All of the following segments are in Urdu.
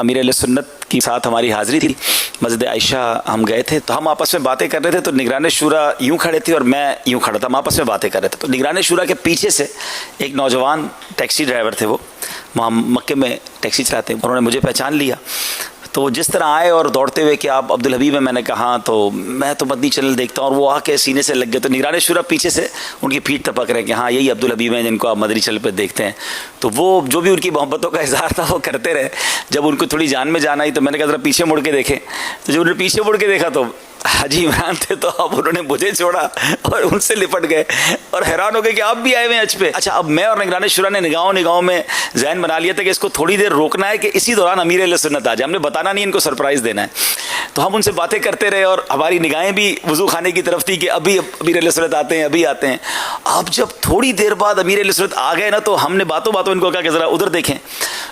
امیر اہل سنت کی ساتھ ہماری حاضری تھی مسجد عائشہ، ہم گئے تھے تو ہم آپس میں باتیں کر رہے تھے، تو نگران شورا یوں کھڑے تھے اور میں یوں کھڑا تھا، ہم آپس میں باتیں کر رہے تھے، تو نگران شورا کے پیچھے سے ایک نوجوان ٹیکسی ڈرائیور تھے، وہ وہاں مکے میں ٹیکسی چلاتے ہیں، انہوں نے مجھے پہچان لیا، تو جس طرح آئے اور دوڑتے ہوئے کہ آپ عبدالحبیب ہیں، میں نے کہا تو میں تو مدنی چینل دیکھتا ہوں، اور وہ آ کے سینے سے لگ گئے، تو نگران شورا پیچھے سے ان کی پیٹھ ٹپک رہے کہ ہاں یہی عبدالحبیب ہیں جن کو آپ مدنی چینل پہ دیکھتے ہیں، تو وہ جو بھی ان کی محبتوں کا اظہار تھا وہ کرتے رہے۔ جب ان کو تھوڑی جان میں جان آئی تو میں نے کہا ذرا پیچھے مڑ کے دیکھیں، تو جب انہوں نے پیچھے مڑ کے دیکھا تو حاجی عمران تھے، تو اب انہوں نے مجھے چھوڑا اور ان سے لپٹ گئے اور حیران ہو گئے کہ آپ بھی آئے ہوئے ہیں حج پہ۔ اچھا، اب میں اور نگران شورا نے نگاہوں میں ذہن بنا لیا تھا کہ اس کو تھوڑی دیر روکنا ہے کہ اسی دوران امیر اہل سنت آ جائے، ہم نے بتانا نہیں، ان کو سرپرائز دینا ہے، تو ہم ان سے باتیں کرتے رہے اور ہماری نگاہیں بھی وضو خانے کی طرف تھی کہ ابھی امیر اہل سنت آتے ہیں، ابھی آتے ہیں۔ اب جب تھوڑی دیر بعد امیر اہل سنت آ گئے نا، تو ہم نے باتوں ان کو کہا کہ ذرا ادھر دیکھیں۔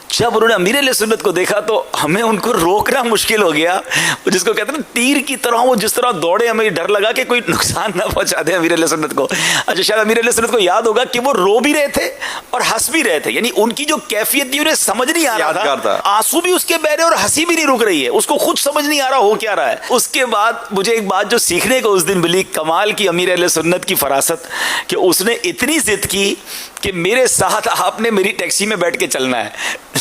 جب انہوں نے امیر اہل سنت کو دیکھا تو ہمیں ان کو روکنا مشکل ہو گیا، جس کو کہتے ہیں نا تیر کی طرح، وہ جس طرح دوڑے، ہمیں ڈر لگا کہ کوئی نقصان نہ پہنچا دے امیر اہل سنت کو۔ اچھا، شاید امیر اہل سنت کو یاد ہوگا کہ وہ رو بھی رہے تھے اور ہنس بھی رہے تھے، یعنی ان کی جو کیفیت تھی انہیں سمجھ نہیں آ رہا تھا، آنسو بھی اس کے بہ رہے اور ہنسی بھی نہیں رک رہی ہے، اس کو خود سمجھ نہیں آ رہا ہو کیا رہا ہے۔ اس کے بعد مجھے ایک بات جو سیکھنے کو اس دن ملی، کمال کی امیر اہل سنت کی فراست، کہ اس نے اتنی ضد کی کہ میرے ساتھ آپ نے میری ٹیکسی میں بیٹھ کے چلنا ہے،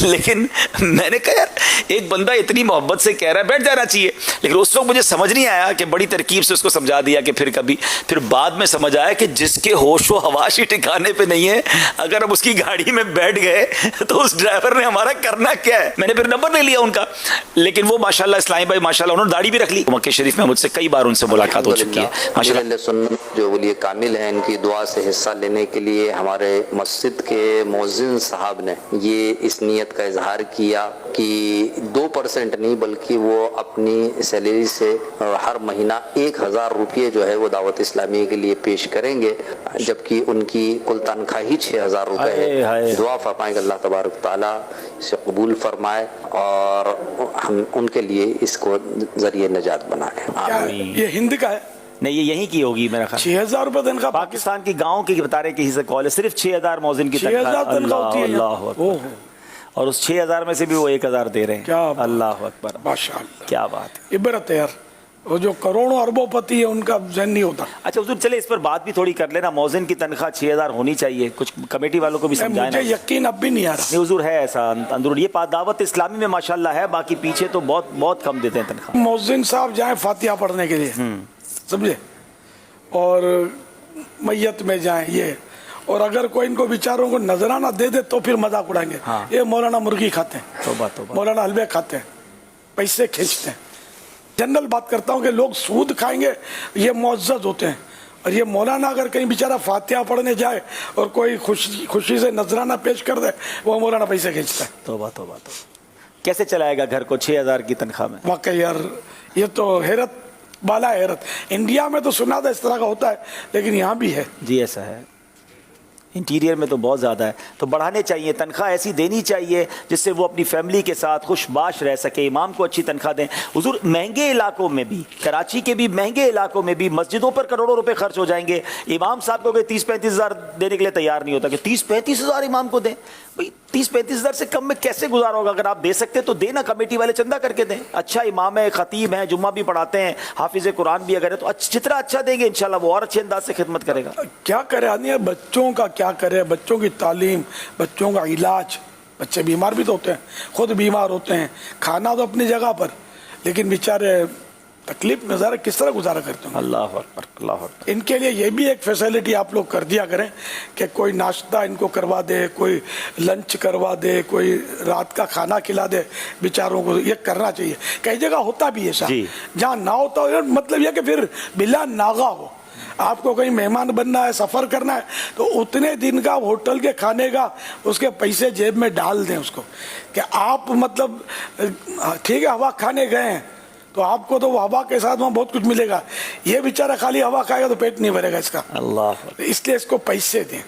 لیکن میں نے کہا یار ایک بندہ اتنی محبت سے کہہ رہا ہے بیٹھ جانا چاہیے، لیکن اس وقت مجھے سمجھ نہیں آیا کہ بڑی ترکیب سے اس کو سمجھا دیا کہ پھر بعد میں سمجھ آیا کہ جس کے ہوش و حواس ہی ٹھکانے پہ نہیں ہے، اگر ہم اس کی گاڑی میں بیٹھ گئے تو اس ڈرائیور نے ہمارا کرنا کیا ہے۔ میں نے پھر نمبر لے لیا ان کا، لیکن وہ ماشاءاللہ اسلامی بھائی ماشاءاللہ انہوں نے داڑھی بھی رکھ لی۔ مکہ شریف میں مجھ سے کئی بار ان سے ملاقات ہو چکی ہے ماشاءاللہ۔ اہل سنت جو ولی کامل ہیں، ان کی دعا سے حصہ لینے کے لیے ہمارے مسجد کے مؤذن صاحب نے یہ اس نیت کا اظہار کیا کہ 2% نہیں بلکہ وہ اپنی سیلری سے ہر مہینہ 1000 روپے جو ہے وہ دعوت اسلامی کے لیے پیش کریں گے، جبکہ ان کی کل تنخواہ ہی 6000 روپے ہے۔ دعا فرمائیں کہ اللہ تبارک تعالیٰ اسے قبول فرمائے اور ہم ان کے لیے اس کو ذریعہ نجات بنائے۔ یہ ہند کا ہے؟ نہیں، یہ یہیں کی ہوگی میرا خیال۔ 6000 روپے تنخواہ پاکستان کی گاؤں کی بتا رہے کہ کال ہے، صرف 6000 موذن کی تنخواہ۔ اللہ اکبر، اور اس 6000 میں سے بھی وہ 1000 دے رہے ہیں۔ اللہ اکبر، ماشاءاللہ، کیا بات ہے، عبرت ہے یار۔ وہ جو کروڑوں اربوں پتی ہے ان کا ذہن نہیں ہوتا۔ اچھا حضور چلے اس پر بات بھی تھوڑی کر لینا، موذن کی تنخواہ 6000 ہونی چاہیے، کچھ کمیٹی والوں کو بھی سمجھائیں۔ مجھے یقین اب بھی نہیں آ رہا۔ نہیں حضور ہے ایسا اندرون، یہ دعوت اسلامی میں ماشاءاللہ ہے، باقی پیچھے تو بہت کم دیتے ہیں تنخواہ۔ مؤذن صاحب جائیں فاتحہ پڑھنے کے لیے، سمجھے، اور میت میں جائیں یہ، اور اگر کوئی ان کو بیچاروں کو نذرانہ دے دے تو پھر مذاق اڑائیں گے۔ یہ مولانا مرغی کھاتے ہیں، مولانا حلوے کھاتے ہیں، پیسے کھینچتے ہیں۔ جنرل بات کرتا ہوں کہ لوگ سود کھائیں گے یہ معزز ہوتے ہیں، اور یہ مولانا اگر کہیں بیچارہ فاتحہ پڑھنے جائے اور کوئی خوشی سے نذرانہ پیش کر دے، وہ مولانا پیسے کھینچتا ہے۔ توبہ توبہ توبہ، کیسے چلائے گا گھر کو 6000 کی تنخواہ میں؟ واقعی یار یہ تو حیرت بالا حیرت۔ انڈیا میں تو سنا تھا اس طرح کا ہوتا ہے، لیکن یہاں بھی ہے۔ جی ایسا ہے، انٹیریئر میں تو بہت زیادہ ہے، تو بڑھانے چاہیے، تنخواہ ایسی دینی چاہیے جس سے وہ اپنی فیملی کے ساتھ خوش باش رہ سکے۔ امام کو اچھی تنخواہ دیں حضور، مہنگے علاقوں میں بھی، کراچی کے بھی مہنگے علاقوں میں بھی مسجدوں پر کروڑوں روپے خرچ ہو جائیں گے، امام صاحب کو 30-35 ہزار دینے کے لیے تیار نہیں ہوتا کہ 30-35 ہزار امام کو دیں۔ بھائی 30-35 ہزار سے کم میں کیسے گزارا ہوگا؟ اگر آپ دے سکتے تو دینا، کمیٹی والے چندہ کر کے دیں۔ اچھا امام ہے، خطیب ہیں، جمعہ بھی پڑھاتے ہیں، حافظ قرآن بھی اگر ہے تو جتنا اچھا دیں گے انشاءاللہ وہ اور اچھے انداز سے خدمت کرے گا۔ کیا کرے آدمی، بچوں کا کیا کرے، بچوں کی تعلیم، بچوں کا علاج، بچے بیمار بھی تو ہوتے ہیں، خود بیمار ہوتے ہیں، کھانا تو اپنی جگہ پر، لیکن بیچارے تکلیف نظر کس طرح گزارا کرتے ہیں۔ اللہ اکبر، اللہ اکبر۔ ان کے لیے یہ بھی ایک فیسلٹی آپ لوگ کر دیا کریں کہ کوئی ناشتہ ان کو کروا دے، کوئی لنچ کروا دے، کوئی رات کا کھانا کھلا دے بیچاروں کو، یہ کرنا چاہیے۔ کئی جگہ ہوتا بھی ہے صاحب، جہاں نہ ہوتا ہو مطلب یہ کہ پھر بلا ناغہ ہو، آپ کو کہیں مہمان بننا ہے، سفر کرنا ہے، تو اتنے دن کا ہوٹل کے کھانے کا اس کے پیسے جیب میں ڈال دیں اس کو، کہ آپ مطلب ٹھیک ہے ہوا کھانے گئے ہیں تو آپ کو تو وہ ہوا کے ساتھ وہاں بہت کچھ ملے گا، یہ بیچارہ خالی ہوا کھائے گا تو پیٹ نہیں بھرے گا اس کا۔ اللہ، اس لیے اس کو پیسے دیں،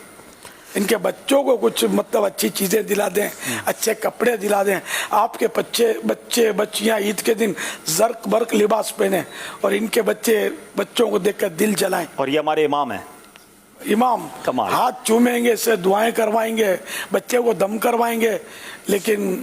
ان کے بچوں کو کچھ مطلب اچھی چیزیں دلا دیں، اچھے کپڑے دلا دیں۔ آپ کے بچے بچیاں عید کے دن زرق برق لباس پہنیں اور ان کے بچوں کو دیکھ کر دل جلائیں۔ اور یہ ہمارے امام ہیں، امام کمال، ہاتھ چومیں گے، سے دعائیں کروائیں گے، بچے کو دم کروائیں گے، لیکن